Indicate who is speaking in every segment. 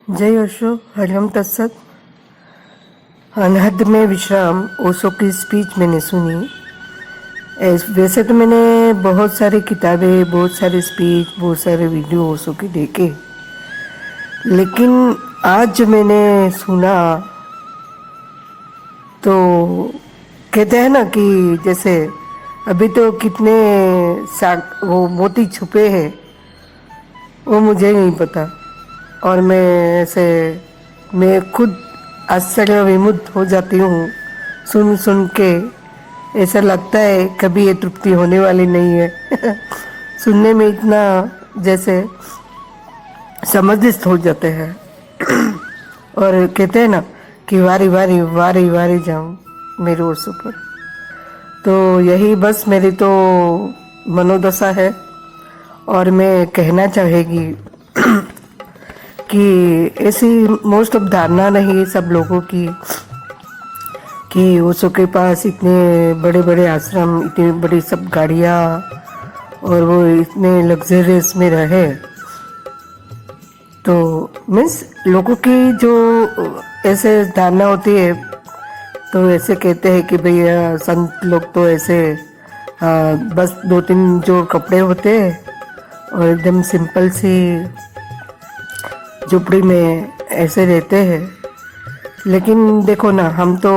Speaker 1: जय ओशो, हरिओम तत्सत। अनहद में विश्राम ओशो की स्पीच मैंने सुनी। वैसे तो मैंने बहुत सारी किताबें, बहुत सारे स्पीच, बहुत सारे वीडियो ओशो के देखे, लेकिन आज जो मैंने सुना तो कहते हैं ना कि जैसे अभी तो कितने वो मोती छुपे हैं वो मुझे नहीं पता। और मैं खुद आश्चर्य विमुग्ध हो जाती हूँ सुन सुन के। ऐसा लगता है कभी ये तृप्ति होने वाली नहीं है सुनने में इतना जैसे समाधिस्थ हो जाते हैं और कहते हैं ना कि वारी वारी वारी वारी जाऊँ मेरे ओर पर। तो यही बस मेरी तो मनोदशा है और मैं कहना चाहेगी कि ऐसी मोस्ट ऑफ धारणा नहीं है सब लोगों की कि ओशो के पास इतने बड़े बड़े आश्रम, इतनी बड़ी सब गाड़ियाँ और वो इतने लग्जरियस में रहे। तो मीन्स लोगों की जो ऐसे धारणा होती है तो ऐसे कहते हैं कि भैया संत लोग तो ऐसे बस 2-3 जो कपड़े होते हैं और एकदम सिंपल सी झुपड़ी में ऐसे रहते हैं। लेकिन देखो ना, हम तो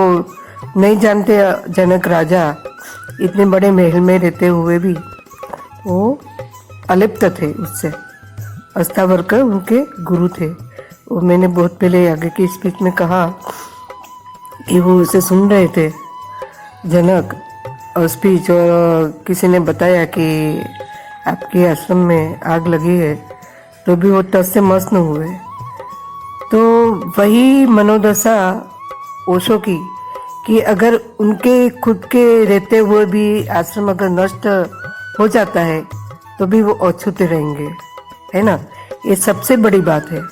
Speaker 1: नहीं जानते जनक राजा इतने बड़े महल में रहते हुए भी वो अलिप्त थे उससे। अष्टावक्र उनके गुरु थे। वो मैंने बहुत पहले आगे की स्पीच में कहा कि वो उसे सुन रहे थे जनक और स्पीच, और किसी ने बताया कि आपके आश्रम में आग लगी है तो भी वो तस से मस्त न हुए। तो वही मनोदशा ओशो की कि अगर उनके खुद के रहते हुए भी आश्रम अगर नष्ट हो जाता है तो भी वो अछूते रहेंगे, है ना। ये सबसे बड़ी बात है।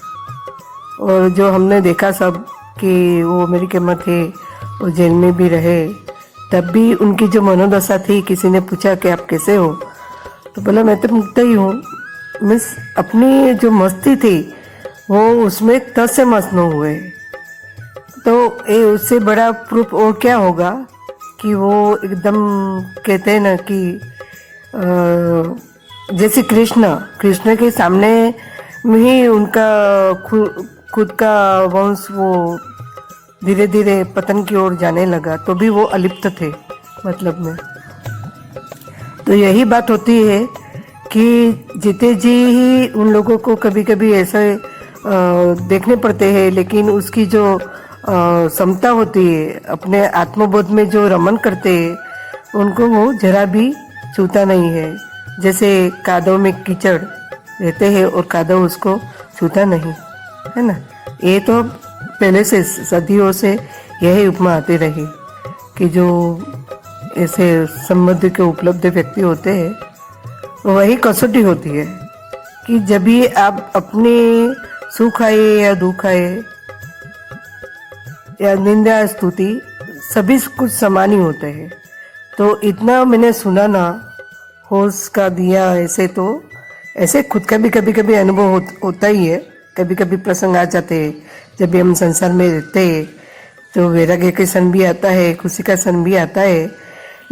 Speaker 1: और जो हमने देखा सब कि वो अमेरिका में थे, वो जेल में भी रहे, तब भी उनकी जो मनोदशा थी, किसी ने पूछा कि आप कैसे हो तो बोला मैं तो मुक्त ही हूँ। मीन्स अपनी जो मस्ती थी वो उसमें तस से मस्त न हुए। तो ये उससे बड़ा प्रूफ और क्या होगा कि वो एकदम कहते हैं ना कि जैसे कृष्ण के सामने में ही उनका खुद का वंश वो धीरे धीरे पतन की ओर जाने लगा, तो भी वो अलिप्त थे मतलब में। तो यही बात होती है कि जीते जी ही उन लोगों को कभी कभी ऐसा देखने पड़ते हैं, लेकिन उसकी जो क्षमता होती है, अपने आत्मबोध में जो रमन करते हैं उनको वो जरा भी छूता नहीं है। जैसे कादव में कीचड़ रहते हैं और कादव उसको छूता नहीं, है ना। ये तो पहले से सदियों से यही उपमा आती रही कि जो ऐसे संबंध के उपलब्ध व्यक्ति होते हैं वही कसौटी होती है कि जब भी आप अपने सुख आए या दुख आए या निंदा स्तुति सभी कुछ समान ही होते हैं। तो इतना मैंने सुना ना, होश का दिया ऐसे। तो ऐसे खुद का भी कभी कभी अनुभव होता ही है। कभी कभी प्रसंग आ जाते हैं जब भी हम संसार में रहते हैं तो वैराग्य के क्षण भी आता है, खुशी का क्षण भी आता है,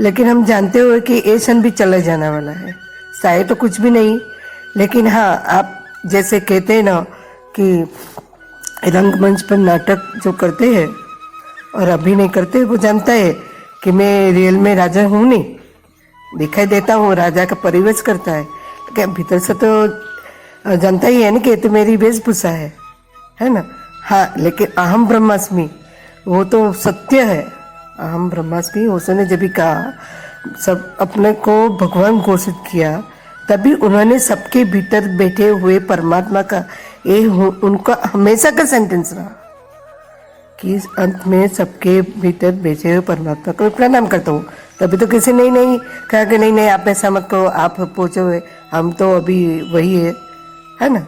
Speaker 1: लेकिन हम जानते हुए कि ये क्षण भी चला जाने वाला है। शायद तो कुछ भी नहीं, लेकिन हाँ, आप जैसे कहते हैं ना कि रंगमंच पर नाटक जो करते हैं और अभिनय करते हैं वो जानता है कि मैं रियल में राजा हूँ नहीं, दिखाई देता हूँ, राजा का परिवेश करता है, लेकिन भीतर से तो जानता ही है ना कि ये तो मेरी वेशभूषा है ना। हाँ, लेकिन अहम ब्रह्मास्मि वो तो सत्य है। अहम ब्रह्मास्मि उसने जब भी कहा, सब अपने को भगवान घोषित किया, तभी उन्होंने सबके भीतर बैठे हुए परमात्मा का ये उनका हमेशा का सेंटेंस रहा कि अंत में सबके भीतर बैठे हुए परमात्मा को प्रणाम करता हूँ। तभी तो किसी नहीं कहा कि नहीं आप ऐसा मत करो, आप पहुँचे हुए, हम तो अभी वही है ना।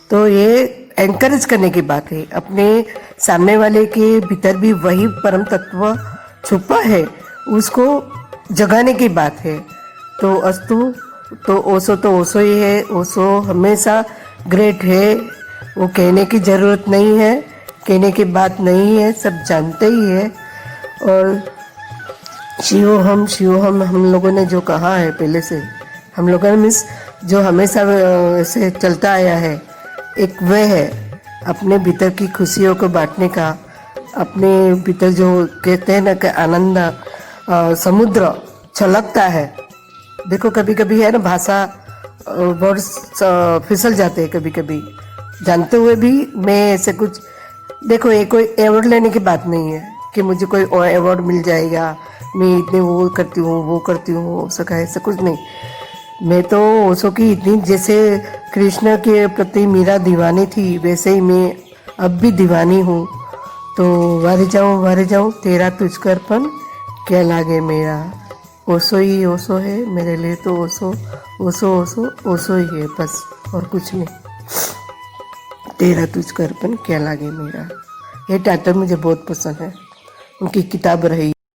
Speaker 1: तो ये एनकरेज करने की बात है, अपने सामने वाले के भीतर भी वही परम तत्व छुपा है, उसको जगाने की बात है। तो अस्तु, तो ओशो ही है। ओशो हमेशा ग्रेट है वो कहने की ज़रूरत नहीं है, कहने की बात नहीं है, सब जानते ही है। और शिवोहम हम लोगों ने जो कहा है पहले से, हम लोगों ने मीन्स जो हमेशा ऐसे चलता आया है, एक वह है अपने भीतर की खुशियों को बांटने का। अपने भीतर जो कहते हैं ना कि आनंद समुद्र छलकता है। देखो कभी कभी है ना भाषा वर्ड फिसल जाते हैं कभी कभी, जानते हुए भी मैं ऐसे कुछ। देखो ये कोई अवार्ड लेने की बात नहीं है कि मुझे कोई अवार्ड मिल जाएगा, मैं इतने वो करती हूँ ऐसा कुछ नहीं। मैं तो ओशो की इतनी, जैसे कृष्ण के प्रति मीरा दीवानी थी वैसे ही मैं अब भी दीवानी हूँ। तो वारे जाऊँ तेरा तुझको अर्पण क्या लागे मेरा। ओशो ही ओशो है मेरे लिए, तो ओशो ओशो ओशो ओशो ही है बस, और कुछ नहीं। तेरा तुझको अर्पण क्या लागे मेरा, ये टाइटल मुझे बहुत पसंद है, उनकी किताब रही।